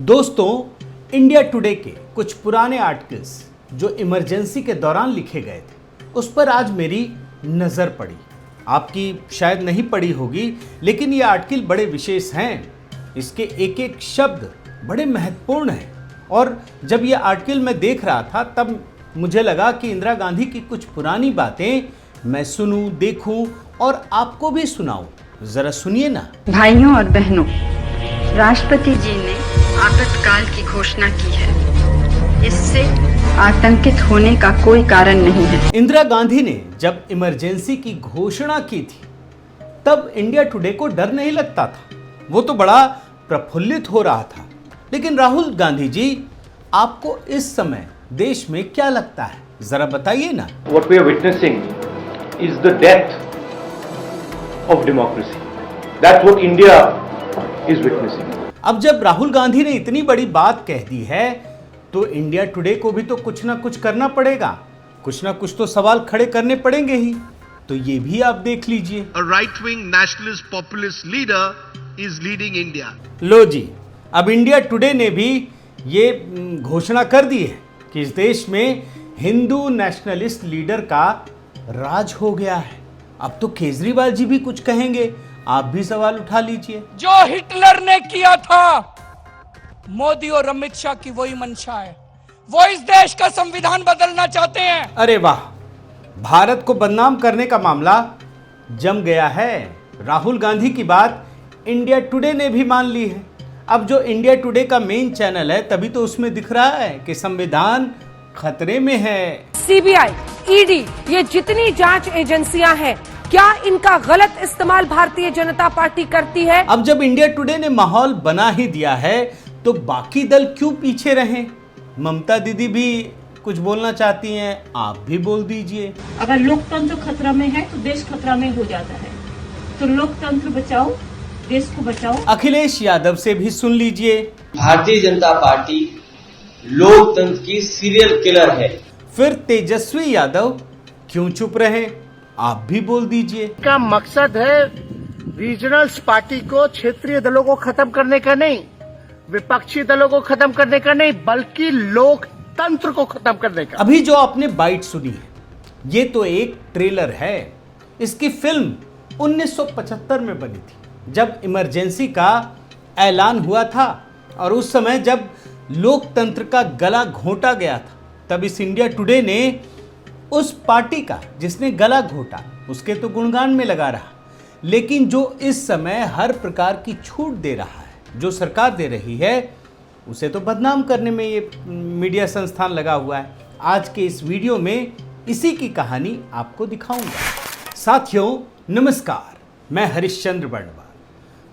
दोस्तों, India today के कुछ पुराने आर्टिकल्स जो इमरजेंसी के दौरान लिखे गए थे उस पर आज मेरी नज़र पड़ी। आपकी शायद नहीं पड़ी होगी, लेकिन ये आर्टिकल बड़े विशेष हैं। इसके एक एक शब्द बड़े महत्वपूर्ण हैं। और जब ये आर्टिकल मैं देख रहा था तब मुझे लगा कि इंदिरा गांधी की कुछ पुरानी बातें मैं सुनूं, देखूं और आपको भी सुनाऊं। जरा सुनिए ना। भाइयों और बहनों, राष्ट्रपति जी ने आपातकाल की घोषणा की है। इससे आतंकित होने का कोई कारण नहीं है। इंदिरा गांधी ने जब इमरजेंसी की घोषणा की थी तब इंडिया टुडे को डर नहीं लगता था, वो तो बड़ा प्रफुल्लित हो रहा था। लेकिन राहुल गांधी जी, आपको इस समय देश में क्या लगता है, जरा बताइए ना। What we are witnessing is the death of democracy. That's what India is witnessing. अब जब राहुल गांधी ने इतनी बड़ी बात कह दी है तो इंडिया टुडे को भी तो कुछ ना कुछ करना पड़ेगा, कुछ ना कुछ तो सवाल खड़े करने पड़ेंगे ही। तो ये भी आप देख लीजिए। A right-wing nationalist populist leader is leading India. लो जी, अब इंडिया टुडे ने भी ये घोषणा कर दी है कि इस देश में हिंदू नेशनलिस्ट लीडर का राज हो गया है। अब तो केजरीवाल जी भी कुछ कहेंगे, आप भी सवाल उठा लीजिए। जो हिटलर ने किया था, मोदी और अमित शाह की वही मंशा है। वो इस देश का संविधान बदलना चाहते हैं। अरे वाह, भारत को बदनाम करने का मामला जम गया है। राहुल गांधी की बात इंडिया टुडे ने भी मान ली है। अब जो इंडिया टुडे का मेन चैनल है, तभी तो उसमें दिख रहा है कि संविधान खतरे में है। सीबीआई, ईडी, ये जितनी जांच एजेंसियां हैं, क्या इनका गलत इस्तेमाल भारतीय जनता पार्टी करती है? अब जब इंडिया टुडे ने माहौल बना ही दिया है तो बाकी दल क्यों पीछे रहें? ममता दीदी भी कुछ बोलना चाहती हैं, आप भी बोल दीजिए। अगर लोकतंत्र खतरा में है तो देश खतरा में हो जाता है। तो लोकतंत्र बचाओ, देश को बचाओ। अखिलेश यादव से भी सुन लीजिए। भारतीय जनता पार्टी लोकतंत्र की सीरियल किलर है। फिर तेजस्वी यादव क्यों चुप रहे, आप भी बोल दीजिए। का मकसद है रीजनल्स पार्टी को, क्षेत्रीय दलों को खत्म करने का नहीं, विपक्षी दलों को खत्म करने का नहीं, बल्कि लोकतंत्र को खत्म करने का। अभी जो आपने बाइट सुनी है, ये तो एक ट्रेलर है। इसकी फिल्म 1975 में बनी थी, जब इमरजेंसी का ऐलान हुआ था और उस समय जब लोकतंत्र का गला घोंटा गया था, तब इस इंडिया टुडे ने उस पार्टी का जिसने गला घोंटा उसके तो गुणगान में लगा रहा। लेकिन जो इस समय हर प्रकार की छूट दे रहा है, जो सरकार दे रही है, उसे तो बदनाम करने में ये मीडिया संस्थान लगा हुआ है। आज के इस वीडियो में इसी की कहानी आपको दिखाऊंगा। साथियों नमस्कार, मैं हरिश्चंद्र बर्णवाल।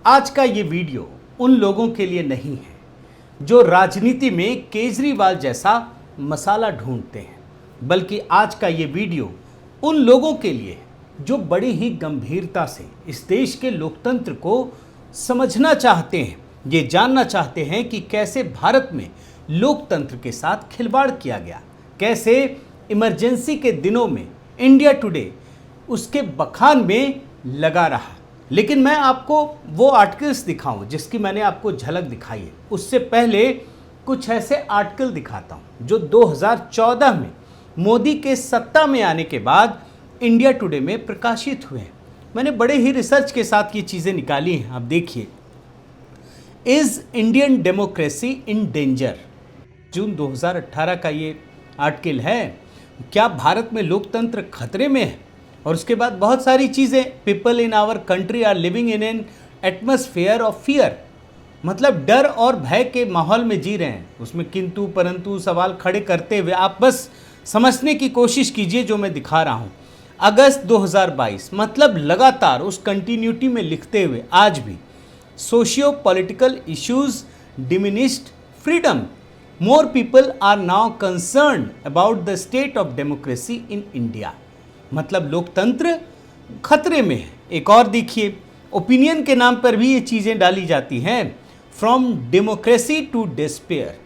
आज का ये वीडियो उन लोगों के लिए नहीं है जो राजनीति में केजरीवाल जैसा मसाला ढूंढते हैं, बल्कि आज का ये वीडियो उन लोगों के लिए जो बड़ी ही गंभीरता से इस देश के लोकतंत्र को समझना चाहते हैं, ये जानना चाहते हैं कि कैसे भारत में लोकतंत्र के साथ खिलवाड़ किया गया, कैसे इमरजेंसी के दिनों में इंडिया टुडे उसके बखान में लगा रहा। लेकिन मैं आपको वो आर्टिकल्स दिखाऊं जिसकी मैंने आपको झलक दिखाई है, उससे पहले कुछ ऐसे आर्टिकल दिखाता हूं जो 2014 में मोदी के सत्ता में आने के बाद इंडिया टुडे में प्रकाशित हुए हैं। मैंने बड़े ही रिसर्च के साथ ये चीज़ें निकाली हैं। आप देखिए, is Indian democracy in danger, June 2018 का ये आर्टिकल है। क्या भारत में लोकतंत्र खतरे में है? और उसके बाद बहुत सारी चीज़ें, people in our country are living in an atmosphere of fear, मतलब डर और भय के माहौल में जी रहे हैं। उसमें किंतु परंतु सवाल खड़े करते हुए आप बस समझने की कोशिश कीजिए जो मैं दिखा रहा हूँ। अगस्त 2022, मतलब लगातार उस कंटिन्यूटी में लिखते हुए आज भी, socio political issues diminished freedom, more people are now concern about the state of democracy in India, मतलब लोकतंत्र खतरे में है। एक और देखिए, ओपिनियन के नाम पर भी ये चीज़ें डाली जाती हैं, फ्रॉम डेमोक्रेसी टू डिस्पेयर।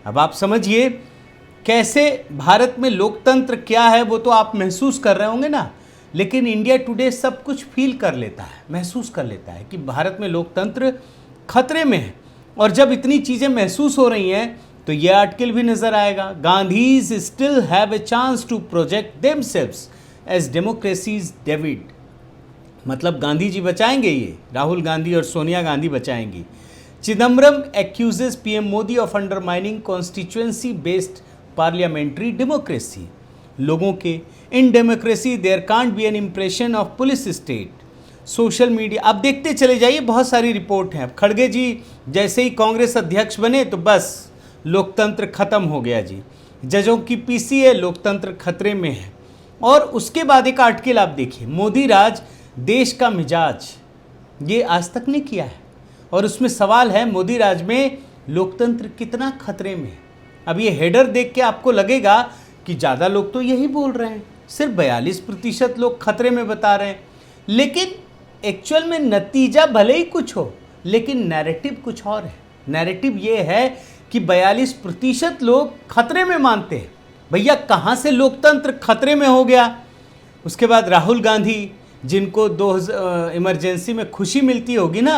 अब आप समझिए कैसे भारत में लोकतंत्र क्या है, वो तो आप महसूस कर रहे होंगे ना, लेकिन इंडिया टुडे सब कुछ फील कर लेता है, महसूस कर लेता है कि भारत में लोकतंत्र खतरे में है। और जब इतनी चीज़ें महसूस हो रही हैं तो ये आर्टिकल भी नज़र आएगा। Gandhis still have a chance to project themselves as democracies David. मतलब गांधी जी बचाएंगे, ये राहुल गांधी और सोनिया गांधी बचाएंगी। Chidambaram accuses PM Modi of undermining constituency based parliamentary democracy. लोगों के in democracy there can't be an impression of police state. Social media, आप देखते चले जाइए, बहुत सारी रिपोर्ट हैं। अब खड़गे जी जैसे ही कांग्रेस अध्यक्ष बने तो बस लोकतंत्र खत्म हो गया जी। जजों की पीसीए, लोकतंत्र खतरे में है। और उसके बाद एक आर्टिकल आप देखिए, मोदी राज देश का मिजाज, ये आज तक नहीं किया है। और उसमें सवाल है मोदी राज में लोकतंत्र कितना खतरे में है। अब ये हेडर देख के आपको लगेगा कि ज़्यादा लोग तो यही बोल रहे हैं, सिर्फ 42% लोग खतरे में बता रहे हैं। लेकिन एक्चुअल में नतीजा भले ही कुछ हो, लेकिन नैरेटिव कुछ और है। नैरेटिव ये है कि 42% लोग खतरे में मानते हैं। भैया कहाँ से लोकतंत्र खतरे में हो गया? उसके बाद राहुल गांधी, जिनको इमरजेंसी में खुशी मिलती होगी ना,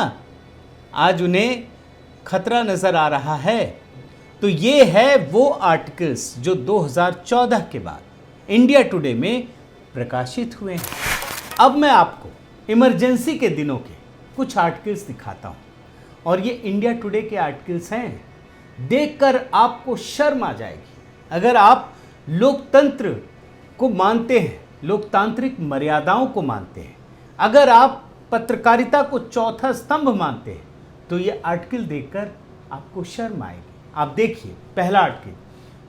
आज उन्हें खतरा नज़र आ रहा है। तो ये है वो आर्टिकल्स जो 2014 के बाद इंडिया टुडे में प्रकाशित हुए हैं। अब मैं आपको इमरजेंसी के दिनों के कुछ आर्टिकल्स दिखाता हूँ, और ये इंडिया टुडे के आर्टिकल्स हैं। देखकर आपको शर्म आ जाएगी। अगर आप लोकतंत्र को मानते हैं, लोकतांत्रिक मर्यादाओं को मानते हैं, अगर आप पत्रकारिता को चौथा स्तंभ मानते हैं, तो ये आर्टिकल देखकर आपको शर्म आएगी। आप देखिए पहला article,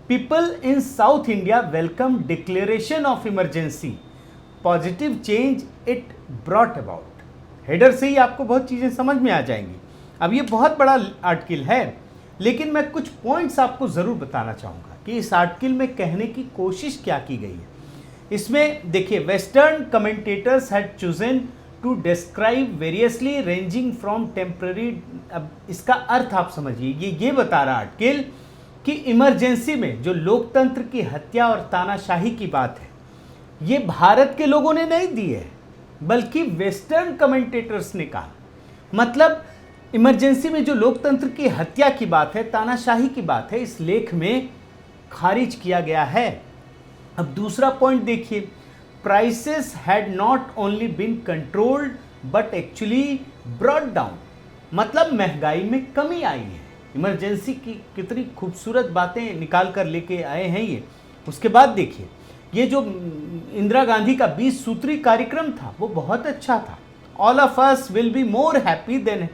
people in south India welcome declaration of emergency, positive change it brought about. Header से ही आपको बहुत चीज़ें समझ में आ जाएंगी। अब ये बहुत बड़ा आर्टिकल है, लेकिन मैं कुछ पॉइंट्स आपको ज़रूर बताना चाहूँगा कि इस आर्टिकल में कहने की कोशिश क्या की गई है। इसमें देखिए, western commentators had chosen to describe variously ranging from temporary. अब इसका अर्थ आप समझिए, ये बता रहा आर्टिकल कि इमरजेंसी में जो लोकतंत्र की हत्या और तानाशाही की बात है, ये भारत के लोगों ने नहीं दी है, बल्कि वेस्टर्न कमेंटेटर्स ने कहा। मतलब इमरजेंसी में जो लोकतंत्र की हत्या की बात है, तानाशाही की बात है, इस लेख में खारिज किया गया है। अब दूसरा पॉइंट देखिए, prices had not only been controlled but actually brought down. मतलब महंगाई में कमी आई है। इमरजेंसी की कितनी खूबसूरत बातें निकाल कर लेके आए हैं ये। उसके बाद देखिए, ये जो इंदिरा गांधी का 20 सूत्री कार्यक्रम था, वो बहुत अच्छा था। All of us will be more happy then.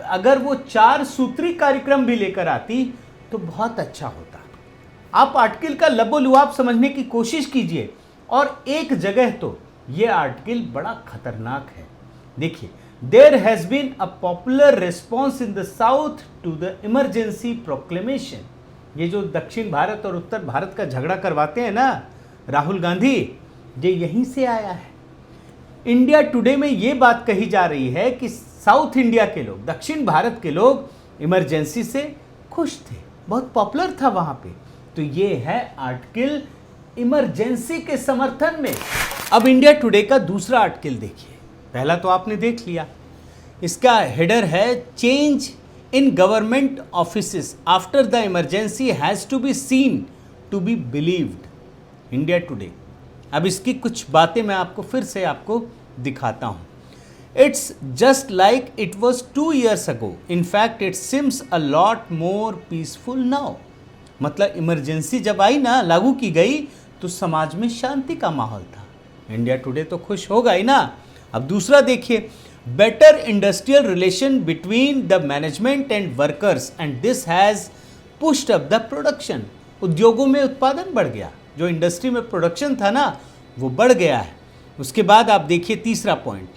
अगर वो 4 सूत्री कार्यक्रम भी लेकर आती तो बहुत अच्छा होता। आप आर्टिकल का लबोलुआब समझने की कोशिश कीजिए। और एक जगह तो ये आर्टिकल बड़ा खतरनाक है। देखिए, there has been a popular response in the south to the emergency proclamation. ये जो दक्षिण भारत और उत्तर भारत का झगड़ा करवाते हैं ना राहुल गांधी, ये यहीं से आया है। इंडिया टुडे में ये बात कही जा रही है कि साउथ इंडिया के लोग, दक्षिण भारत के लोग इमरजेंसी से खुश थे, बहुत पॉपुलर था वहाँ पे। तो ये है आर्टिकल इमरजेंसी के समर्थन में। अब इंडिया टुडे का दूसरा आर्टिकल देखिए। पहला तो आपने देख लिया, इसका हेडर है change in government offices after the emergency has to be seen to be believed. India today. अब इसकी कुछ बातें मैं आपको फिर से आपको दिखाता हूँ। It's just like it was 2 years ago, in fact it seems a lot more peaceful now. मतलब इमरजेंसी जब आई ना, लागू की गई, तो समाज में शांति का माहौल था। इंडिया टुडे तो खुश होगा ही ना। अब दूसरा देखिए, better industrial relation between the management and workers and this has pushed up the production. उद्योगों में उत्पादन बढ़ गया, जो इंडस्ट्री में प्रोडक्शन था ना, वो बढ़ गया है। उसके बाद आप देखिए तीसरा point,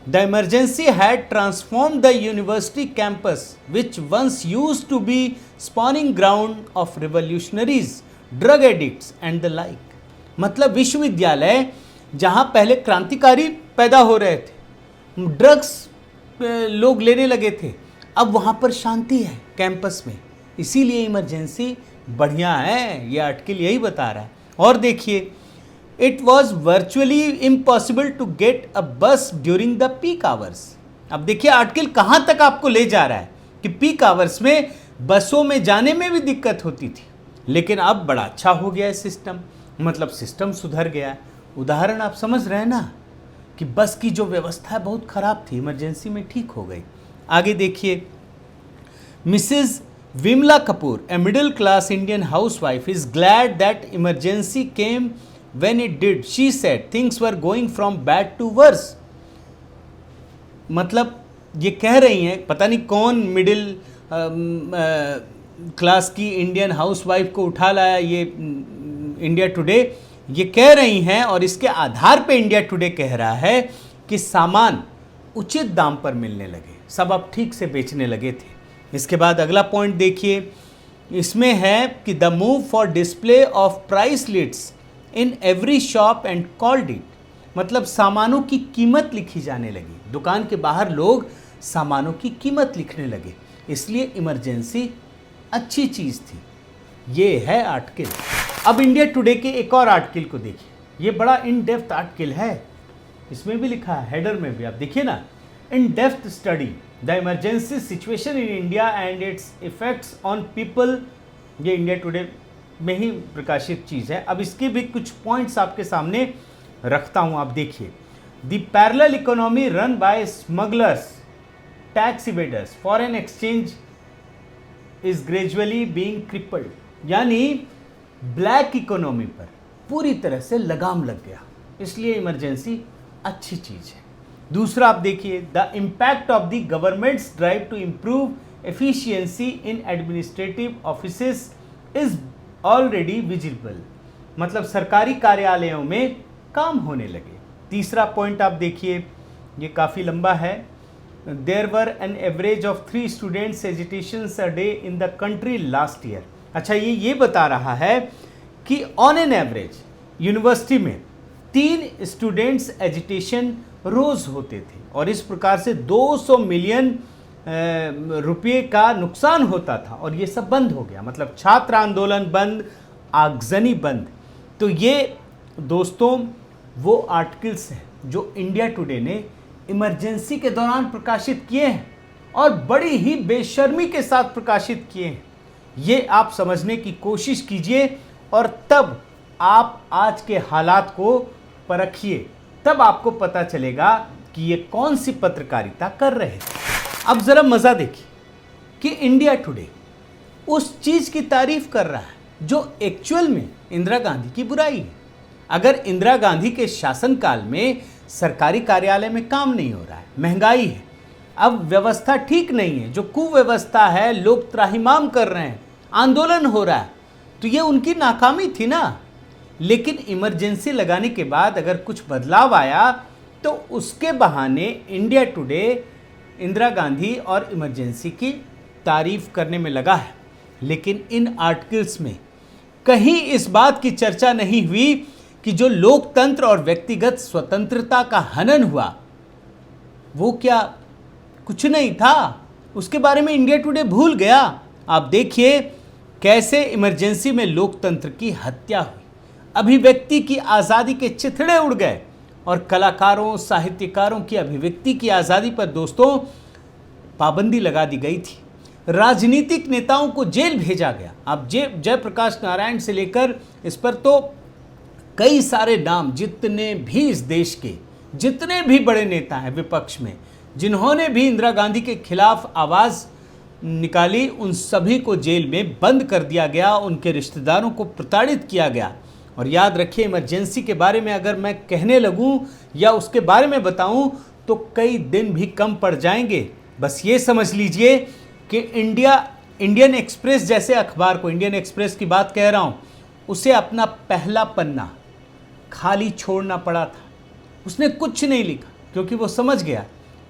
the emergency had transformed the university campus which once used to be spawning ground of revolutionaries, drug addicts and the like. मतलब विश्वविद्यालय जहाँ पहले क्रांतिकारी पैदा हो रहे थे, ड्रग्स लोग लेने लगे थे, अब वहाँ पर शांति है कैंपस में। इसीलिए इमरजेंसी बढ़िया है, ये आर्टिकल यही बता रहा है। और देखिए, it was virtually impossible to get a bus during the peak hours. अब देखिए आर्टिकल कहाँ तक आपको ले जा रहा है। कि पीक आवर्स में बसों में जाने में भी दिक्कत होती थी, लेकिन अब बड़ा अच्छा हो गया है सिस्टम, मतलब सिस्टम सुधर गया है। उदाहरण आप समझ रहे हैं ना कि बस की जो व्यवस्था है बहुत खराब थी, इमरजेंसी में ठीक हो गई। आगे देखिए, Mrs Vimla Kapoor, a middle class Indian housewife, is glad that emergency came when it did. She said things were going from bad to worse. मतलब ये कह रही हैं, पता नहीं कौन मिडिल क्लास की इंडियन हाउसवाइफ को उठा लाया ये इंडिया टुडे, ये कह रही हैं और इसके आधार पे इंडिया टुडे कह रहा है कि सामान उचित दाम पर मिलने लगे, सब अब ठीक से बेचने लगे थे। इसके बाद अगला पॉइंट देखिए, इसमें है कि the move for display of price lists in every shop and called it, मतलब सामानों की कीमत लिखी जाने लगी, दुकान के बाहर लोग सामानों की कीमत लिखने लगे, इसलिए इमरजेंसी अच्छी चीज़ थी। ये है आर्टिकल। अब इंडिया टुडे के एक और आर्टिकल को देखिए, ये बड़ा इन डेप्थ आर्टिकल है, इसमें भी लिखा है, हेडर में भी आप देखिए ना, in depth study the emergency situation in India and it's effects on people, ये इंडिया टुडे में ही प्रकाशित चीज़ है। अब इसके भी कुछ पॉइंट्स आपके सामने रखता हूँ, आप देखिए। The parallel economy run by smugglers, tax evaders, foreign exchange is gradually being crippled, यानी ब्लैक इकोनॉमी पर पूरी तरह से लगाम लग गया, इसलिए इमरजेंसी अच्छी चीज़ है। दूसरा आप देखिए, the impact of the government's drive to improve efficiency in administrative offices is already visible, मतलब सरकारी कार्यालयों में काम होने लगे। तीसरा पॉइंट आप देखिए, ये काफ़ी लंबा है, there were an average of 3 students agitations a day in the country last year. अच्छा, ये बता रहा है कि ऑन एन एवरेज यूनिवर्सिटी में 3 स्टूडेंट्स एजिटेशन रोज होते थे और इस प्रकार से 200 मिलियन रुपये का नुकसान होता था, और ये सब बंद हो गया, मतलब छात्र आंदोलन बंद, आगजनी बंद। तो ये दोस्तों वो आर्टिकल्स हैं जो इंडिया टुडे ने इमरजेंसी के दौरान प्रकाशित किए हैं और बड़ी ही बेशर्मी के साथ प्रकाशित किए हैं। ये आप समझने की कोशिश कीजिए और तब आप आज के हालात को परखिए, तब आपको पता चलेगा कि ये कौन सी पत्रकारिता कर रहे थे। अब जरा मजा देखिए कि इंडिया टुडे उस चीज की तारीफ कर रहा है जो एक्चुअल में इंदिरा गांधी की बुराई है। अगर इंदिरा गांधी के शासनकाल में सरकारी कार्यालय में काम नहीं हो रहा है, महंगाई है, अब व्यवस्था ठीक नहीं है, जो कुव्यवस्था है, लोग त्राहिमाम कर रहे हैं, आंदोलन हो रहा है, तो ये उनकी नाकामी थी ना। लेकिन इमरजेंसी लगाने के बाद अगर कुछ बदलाव आया तो उसके बहाने इंडिया टुडे इंदिरा गांधी और इमरजेंसी की तारीफ करने में लगा है। लेकिन इन आर्टिकल्स में कहीं इस बात की चर्चा नहीं हुई कि जो लोकतंत्र और व्यक्तिगत स्वतंत्रता का हनन हुआ वो क्या कुछ नहीं था, उसके बारे में इंडिया टुडे भूल गया। आप देखिए कैसे इमरजेंसी में लोकतंत्र की हत्या हुई, अभिव्यक्ति की आज़ादी के चिथड़े उड़ गए और कलाकारों, साहित्यकारों की अभिव्यक्ति की आज़ादी पर दोस्तों पाबंदी लगा दी गई थी। राजनीतिक नेताओं को जेल भेजा गया। अब जयप्रकाश नारायण से लेकर इस पर तो कई सारे नाम, जितने भी इस देश के जितने भी बड़े नेता हैं विपक्ष में, जिन्होंने भी इंदिरा गांधी के खिलाफ आवाज़ निकाली, उन सभी को जेल में बंद कर दिया गया, उनके रिश्तेदारों को प्रताड़ित किया गया। और याद रखिए, इमरजेंसी के बारे में अगर मैं कहने लगूं या उसके बारे में बताऊं तो कई दिन भी कम पड़ जाएंगे। बस ये समझ लीजिए कि इंडियन एक्सप्रेस जैसे अखबार को, इंडियन एक्सप्रेस की बात कह रहा हूं, उसे अपना पहला पन्ना खाली छोड़ना पड़ा था। उसने कुछ नहीं लिखा क्योंकि वो समझ गया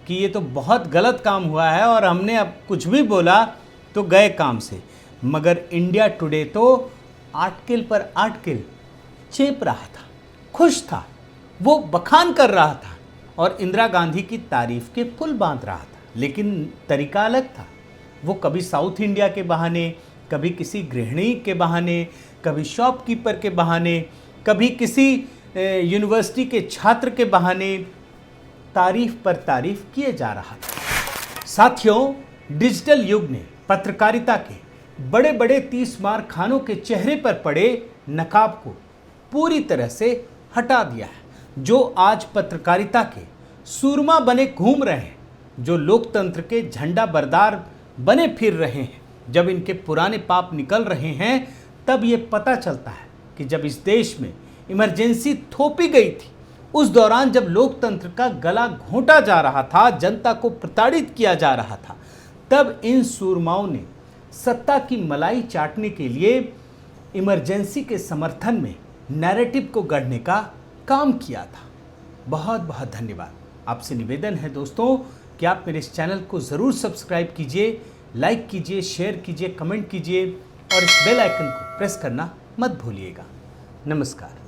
कि ये तो बहुत गलत काम हुआ है और हमने अब कुछ भी बोला तो गए काम से। मगर इंडिया टुडे तो आर्टिकल पर आर्टिकल चेप रहा था, खुश था, वो बखान कर रहा था और इंदिरा गांधी की तारीफ के पुल बांध रहा था। लेकिन तरीका अलग था। वो कभी साउथ इंडिया के बहाने, कभी किसी गृहिणी के बहाने, कभी शॉपकीपर के बहाने, कभी किसी यूनिवर्सिटी के छात्र के बहाने तारीफ पर तारीफ किए जा रहा था। साथियों, डिजिटल युग ने पत्रकारिता के बड़े बड़े 30 मार खानों के चेहरे पर पड़े नकाब को पूरी तरह से हटा दिया है। जो आज पत्रकारिता के सूरमा बने घूम रहे हैं, जो लोकतंत्र के झंडा बरदार बने फिर रहे हैं, जब इनके पुराने पाप निकल रहे हैं, तब ये पता चलता है कि जब इस देश में इमरजेंसी थोपी गई थी, उस दौरान जब लोकतंत्र का गला घोंटा जा रहा था, जनता को प्रताड़ित किया जा रहा था, तब इन सूरमाओं ने सत्ता की मलाई चाटने के लिए इमरजेंसी के समर्थन में नैरेटिव को गढ़ने का काम किया था। बहुत बहुत धन्यवाद। आपसे निवेदन है दोस्तों कि आप मेरे इस चैनल को ज़रूर सब्सक्राइब कीजिए, लाइक कीजिए, शेयर कीजिए, कमेंट कीजिए और इस बेल आइकन को प्रेस करना मत भूलिएगा। नमस्कार।